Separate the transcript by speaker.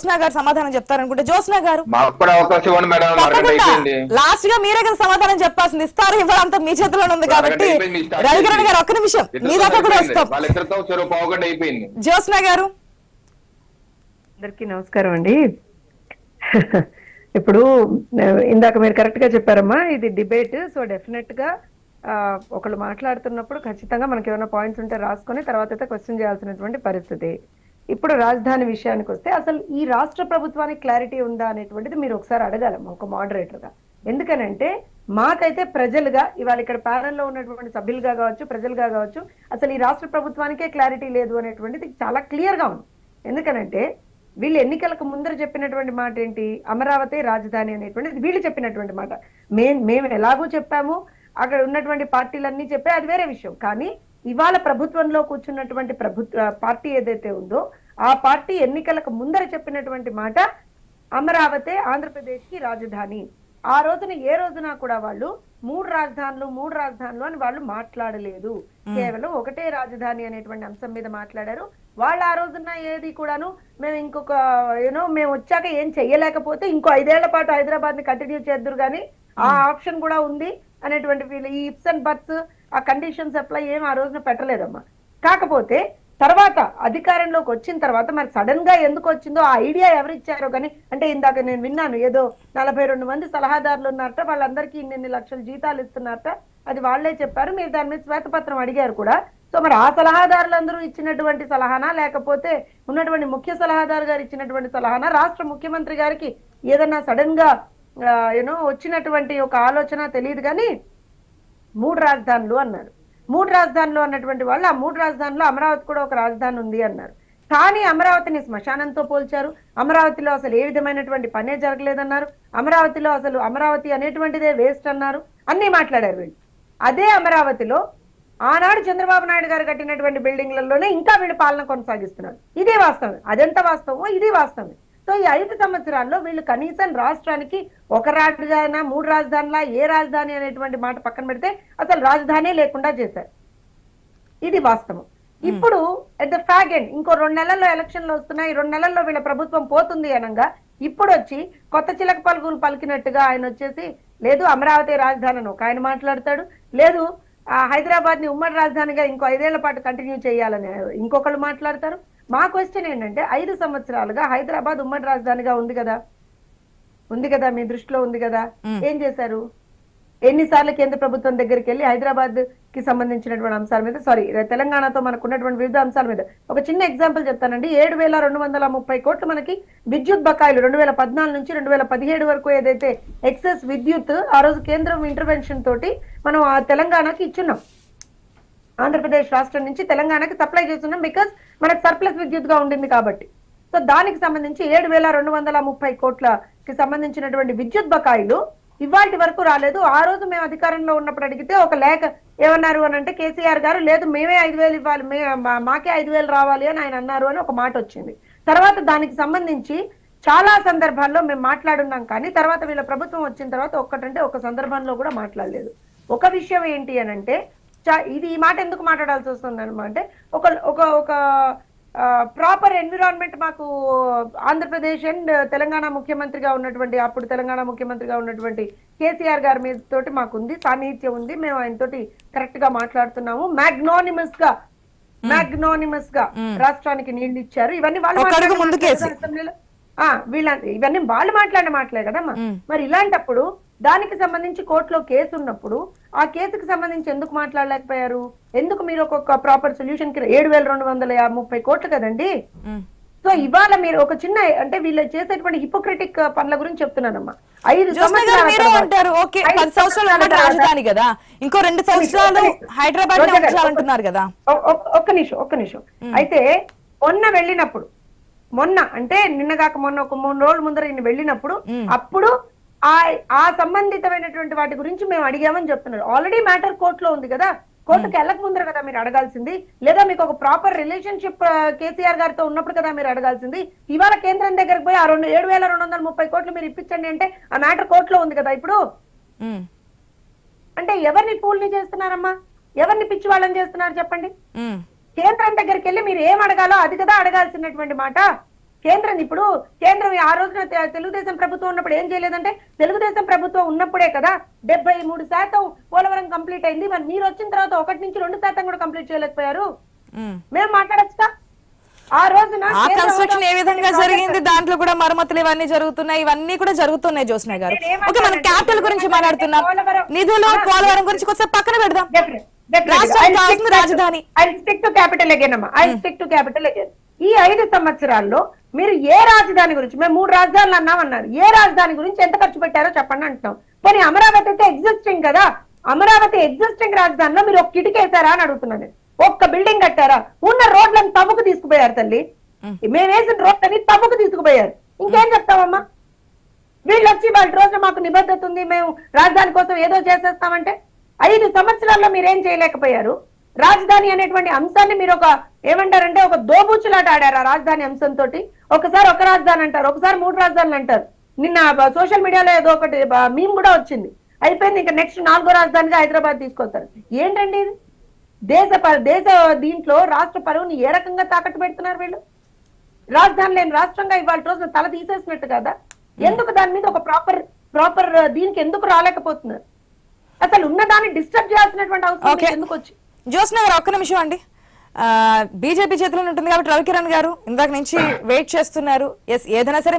Speaker 1: జ్యోత్స్నా గారు సమాధానం చెప్తారనుకుంటే జ్యోత్స్నా గారు
Speaker 2: అవకాశం ఇవ్వండి మేడం.
Speaker 1: లాస్ట్ గా మీరే కదా సమాధానం చెప్పాల్సింది. ఇస్తారు ఇవ్వాలంతా మీ చేతిలోనే ఉంది కాబట్టి రవికిరణ్ గారు ఒక్క నిమిషం మీ దాకా కూడా వస్తాం. జ్యోత్స్నా గారు
Speaker 3: అందరికీ నమస్కారం అండి. ఇప్పుడు ఇందాక మీరు కరెక్ట్ గా చెప్పారమ్మా, ఇది డిబేట్. సో డెఫినెట్ గా ఒకళ్ళు మాట్లాడుతున్నప్పుడు ఖచ్చితంగా మనకి ఏమైనా పాయింట్స్ ఉంటే రాసుకొని తర్వాత అయితే క్వశ్చన్ చేయాల్సినటువంటి పరిస్థితి. ఇప్పుడు రాజధాని విషయానికి వస్తే అసలు ఈ రాష్ట్ర ప్రభుత్వానికి క్లారిటీ ఉందా అనేటువంటిది మీరు ఒకసారి అడగాలమ్మా ఒక మోడరేటర్ గా. ఎందుకనంటే మాకైతే ప్రజలుగా ఇవాళ ఇక్కడ ప్యానెల్లో ఉన్నటువంటి సభ్యులుగా కావచ్చు, ప్రజలుగా కావచ్చు, అసలు ఈ రాష్ట్ర ప్రభుత్వానికే క్లారిటీ లేదు అనేటువంటిది చాలా క్లియర్ గా ఉంది. ఎందుకనంటే వీళ్ళు ఎన్నికలకు ముందర చెప్పినటువంటి మాట ఏంటి, అమరావతి రాజధాని అనేటువంటిది వీళ్ళు చెప్పినటువంటి మాట. మేము ఎలాగూ చెప్పాము, అక్కడ ఉన్నటువంటి పార్టీలన్నీ చెప్పే అది వేరే విషయం. కానీ ఇవాళ ప్రభుత్వంలో కూర్చున్నటువంటి పార్టీ ఏదైతే ఉందో ఆ పార్టీ ఎన్నికలకు ముందర చెప్పినటువంటి మాట అమరావతి ఆంధ్రప్రదేశ్ కి రాజధాని. ఆ రోజున ఏ రోజున కూడా వాళ్ళు మూడు రాజధానులు అని వాళ్ళు మాట్లాడలేదు. కేవలం ఒకటే రాజధాని అనేటువంటి అంశం మీద మాట్లాడారు. వాళ్ళు ఆ రోజున ఏది కూడాను మేము ఇంకొక మేము వచ్చాక ఏం చెయ్యలేకపోతే ఇంకో 5 ఏళ్ల పాటు హైదరాబాద్ ని కంటిన్యూ చేద్దరు కానీ ఆ ఆప్షన్ కూడా ఉంది అనేటువంటి వీళ్ళు ఈ ఇప్స్ అండ్ బట్స్ ఆ కండిషన్స్ అప్లై ఏం ఆ రోజున పెట్టలేదమ్మా. కాకపోతే తర్వాత అధికారంలోకి వచ్చిన తర్వాత మరి సడన్ గా ఎందుకు వచ్చిందో ఆ ఐడియా ఎవరు ఇచ్చారో కానీ, అంటే ఇందాక నేను విన్నాను ఏదో 42 మంది సలహాదారులు ఉన్నారట, వాళ్ళందరికీ ఇన్ని లక్షల జీతాలు ఇస్తున్నారట, అది వాళ్లే చెప్పారు. మీరు దాని మీద శ్వేతపత్రం అడిగారు కూడా. సో మరి ఆ సలహాదారులందరూ ఇచ్చినటువంటి సలహానా, లేకపోతే ఉన్నటువంటి ముఖ్య సలహాదారు గారు ఇచ్చినటువంటి సలహానా, రాష్ట్ర ముఖ్యమంత్రి గారికి ఏదన్నా సడన్ గా వచ్చినటువంటి ఒక ఆలోచన తెలియదు. కానీ 3 రాజధానులు అన్నారు. 3 రాజధానులు అన్నటువంటి వాళ్ళు ఆ 3 రాజధానులు అమరావతి కూడా ఒక రాజధాని ఉంది అన్నారు. కానీ అమరావతిని శ్మశానంతో పోల్చారు. అమరావతిలో అసలు ఏ విధమైనటువంటి పనే జరగలేదన్నారు. అమరావతిలో అసలు అమరావతి అనేటువంటిదే వేస్ట్ అన్నారు. అన్నీ మాట్లాడారు వీళ్ళు. అదే అమరావతిలో ఆనాడు చంద్రబాబు నాయుడు గారు కట్టినటువంటి బిల్డింగ్లలోనే ఇంకా వీళ్ళు పాలన కొనసాగిస్తున్నారు. ఇదే వాస్తవం. అదెంత వాస్తవమో ఇది వాస్తవమే. సో ఈ 5 సంవత్సరాల్లో వీళ్ళు కనీసం రాష్ట్రానికి ఒక రాజధాని 3 రాజధానుల ఏ రాజధాని అనేటువంటి మాట పక్కన పెడితే అసలు రాజధాని లేకుండా చేశారు. ఇది వాస్తవం. ఇప్పుడు ఎట్ ద ఫ్యాగ్ ఎండ్ ఇంకో 2 నెలల్లో ఎలక్షన్లు వస్తున్నాయి. 2 నెలల్లో వీళ్ళ ప్రభుత్వం పోతుంది అనగా ఇప్పుడు వచ్చి కొత్త చిలక పలుకులు పలికినట్టుగా ఆయన వచ్చేసి లేదు అమరావతి రాజధాని అని ఒక ఆయన మాట్లాడతాడు, లేదు హైదరాబాద్ ని ఉమ్మడి రాజధానిగా ఇంకో 5 ఏళ్ల పాటు కంటిన్యూ చేయాలని ఇంకొకళ్ళు మాట్లాడతారు. మా క్వశ్చన్ ఏంటంటే 5 సంవత్సరాలుగా హైదరాబాద్ ఉమ్మడి రాజధానిగా ఉంది కదా, మీ దృష్టిలో ఉంది కదా, ఏం చేశారు? ఎన్నిసార్లు కేంద్ర ప్రభుత్వం దగ్గరికి వెళ్ళి హైదరాబాద్ కి సంబంధించినటువంటి అంశాల మీద, తెలంగాణతో మనకు ఉన్నటువంటి వివిధ అంశాల మీద ఒక చిన్న ఎగ్జాంపుల్ చెప్తానండి. 7,230 కోట్లు మనకి విద్యుత్ బకాయిలు 2014 నుంచి 2017 వరకు ఏదైతే ఎక్సెస్ విద్యుత్ ఆ రోజు కేంద్రం ఇంటర్వెన్షన్ తోటి మనం ఆ తెలంగాణకి ఇచ్చున్నాం. ఆంధ్రప్రదేశ్ రాష్ట్రం నుంచి తెలంగాణకి సప్లై చేస్తున్నాం, బికాస్ మనకు సర్ప్లస్ విద్యుత్ గా ఉండింది కాబట్టి. సో దానికి సంబంధించి 7,230 కోట్లకి సంబంధించినటువంటి విద్యుత్ బకాయిలు ఇవాటి వరకు రాలేదు. ఆ రోజు మేము అధికారంలో ఉన్నప్పుడు అడిగితే ఒక లేఖ ఏమన్నారు అని అంటే కేసీఆర్ గారు లేదు మేమే 5,000 ఇవ్వాలి, మాకే 5,000 రావాలి అని ఆయన అన్నారు అని ఒక మాట వచ్చింది. తర్వాత దానికి సంబంధించి చాలా సందర్భాల్లో మేము మాట్లాడున్నాం. కానీ తర్వాత వీళ్ళ ప్రభుత్వం వచ్చిన తర్వాత ఒక సందర్భంలో కూడా మాట్లాడలేదు. ఒక విషయం ఏంటి అని అంటే ఇది ఈ మాట ఎందుకు మాట్లాడాల్సి వస్తుంది అనమాట, ఒక ప్రాపర్ ఎన్విరాన్మెంట్ మాకు ఆంధ్రప్రదేశ్ అండ్ తెలంగాణ ముఖ్యమంత్రిగా ఉన్నటువంటి అప్పుడు తెలంగాణ ముఖ్యమంత్రిగా ఉన్నటువంటి కేసీఆర్ గారి మీద తోటి మాకుంది, సాన్నిహిత్యం ఉంది, మేము ఆయన తోటి కరెక్ట్ గా మాట్లాడుతున్నాము, మ్యాగ్నానిమస్ గా రాష్ట్రానికి నీళ్లు ఇచ్చారు. ఇవన్నీ వాళ్ళు ఇవన్నీ వాళ్ళు మాట్లాడిన మాటలే కదమ్మా. మరి ఇలాంటప్పుడు దానికి సంబంధించి కోర్టులో కేసు ఉన్నప్పుడు ఆ కేసుకు సంబంధించి ఎందుకు మాట్లాడలేకపోయారు? ఎందుకు మీరు ఒక ప్రాపర్ సొల్యూషన్ కి 7,230 కోట్లు కదండి. సో ఇవాళ మీరు ఒక చిన్న అంటే వీళ్ళు చేసేటువంటి హిపోక్రిటిక్ పనుల గురించి చెప్తున్నానమ్మా. 5
Speaker 1: సంవత్సరాలు రాజధాని కదా, ఇంకో 2 సంవత్సరాలు హైదరాబాద్ అంటున్నారు కదా.
Speaker 3: ఒక్క నిమిషం. అయితే మొన్న అంటే నిన్న కాక మొన్న ఒక 3 రోజుల ముందర వెళ్ళినప్పుడు అప్పుడు ఆ సంబంధితమైనటువంటి వాటి గురించి మేము అడిగామని చెప్తున్నారు. ఆల్రెడీ మ్యాటర్ కోర్టులో ఉంది కదా, కోర్టుకు వెళ్ళక ముందర కదా మీరు అడగాల్సింది, లేదా మీకు ఒక ప్రాపర్ రిలేషన్షిప్ కేసీఆర్ గారితో ఉన్నప్పుడు కదా మీరు అడగాల్సింది. ఇవాళ కేంద్రం దగ్గరకు పోయి ఆ 7,230 కోట్లు మీరు ఇప్పించండి అంటే ఆ మ్యాటర్ కోర్టులో ఉంది కదా. ఇప్పుడు అంటే ఎవరిని పూల్ని చేస్తున్నారమ్మా, ఎవరిని పిచ్చి వాళ్ళని చేస్తున్నారు చెప్పండి. కేంద్రం దగ్గరికి వెళ్ళి మీరు ఏం అడగాలో అది కదా అడగాల్సినటువంటి మాట. కేంద్రం ఇప్పుడు కేంద్రం ఆ రోజున తెలుగుదేశం ప్రభుత్వం ఉన్నప్పుడు ఏం చేయలేదంటే తెలుగుదేశం ప్రభుత్వం ఉన్నప్పుడే కదా 73% పోలవరం కంప్లీట్ అయింది. మరి మీరు వచ్చిన తర్వాత 1 నుంచి 2% కూడా కంప్లీట్ చేయలేకపోయారు. మేము మాట్లాడచ్చుగా ఆ రోజున
Speaker 1: ఆ కన్స్ట్రక్షన్ ఏ విధంగా జరిగింది, దాంట్లో కూడా మరమ్మతులు ఇవన్నీ జరుగుతున్నాయి, ఇవన్నీ కూడా జరుగుతున్నాయి జ్యోత్స్న గారు. ఓకే, మనం క్యాపిటల్ గురించి మాట్లాడుతున్నాం, నిధులు పోలవరం గురించి కొంచెం పక్కన పెడదాం. రాజధాని ఈ 5 సంవత్సరాల్లో మీరు ఏ రాజధాని గురించి, మేము 3 రాజధానులు అన్నామన్నారు, ఏ రాజధాని గురించి ఎంత ఖర్చు పెట్టారో చెప్పండి అంటున్నాం. కానీ అమరావతి అయితే ఎగ్జిస్టింగ్ కదా, అమరావతి ఎగ్జిస్టింగ్ రాజధానిలో మీరు ఒక కిటికేసారా అని అడుగుతున్నాను. ఒక్క బిల్డింగ్ కట్టారా? ఉన్న రోడ్లను తవ్వుకు తీసుకుపోయారు తల్లి, మేము వేసిన రోడ్లని తవ్వుకు తీసుకుపోయారు. ఇంకేం చెప్తామమ్మా? వీళ్ళు వచ్చి వాళ్ళ రోజు మాకు నిబద్ధత ఉంది, మేము రాజధాని కోసం ఏదో చేసేస్తామంటే 5 సంవత్సరాల్లో మీరేం చేయలేకపోయారు. రాజధాని అనేటువంటి అంశాన్ని మీరు ఒక ఏమంటారంటే ఒక దోబూచులాట ఆడారు. ఆ రాజధాని అంశంతో ఒకసారి ఒక రాజధాని అంటారు, ఒకసారి 3 రాజధానులు అంటారు. నిన్న సోషల్ మీడియాలో ఏదో ఒకటి మీమ్ కూడా వచ్చింది, అయిపోయింది ఇంకా నెక్స్ట్ 4వ రాజధానిగా హైదరాబాద్ తీసుకొస్తారు. ఏంటండి ఇది? దేశ దీంట్లో రాష్ట్ర పరువుని ఏ రకంగా తాకట్టు పెడుతున్నారు వీళ్ళు? రాజధాని లేని రాష్ట్రంగా ఇవాళ రోజున తల తీసేసినట్టు కదా. ఎందుకు దాని మీద ఒక ప్రాపర్ దీనికి ఎందుకు రాలేకపోతున్నారు? అసలు ఉన్నదాన్ని డిస్టర్బ్ చేయాల్సినటువంటి అవసరం ఎందుకు వచ్చి? జ్యోత్స్న గారు ఒక్క నిమిషం అండి, బీజేపీ చేతిలో ఉంటుంది కాబట్టి రవికిరణ్ గారు ఇందాక నుంచి వెయిట్ చేస్తున్నారు. ఎస్, ఏదైనా సరే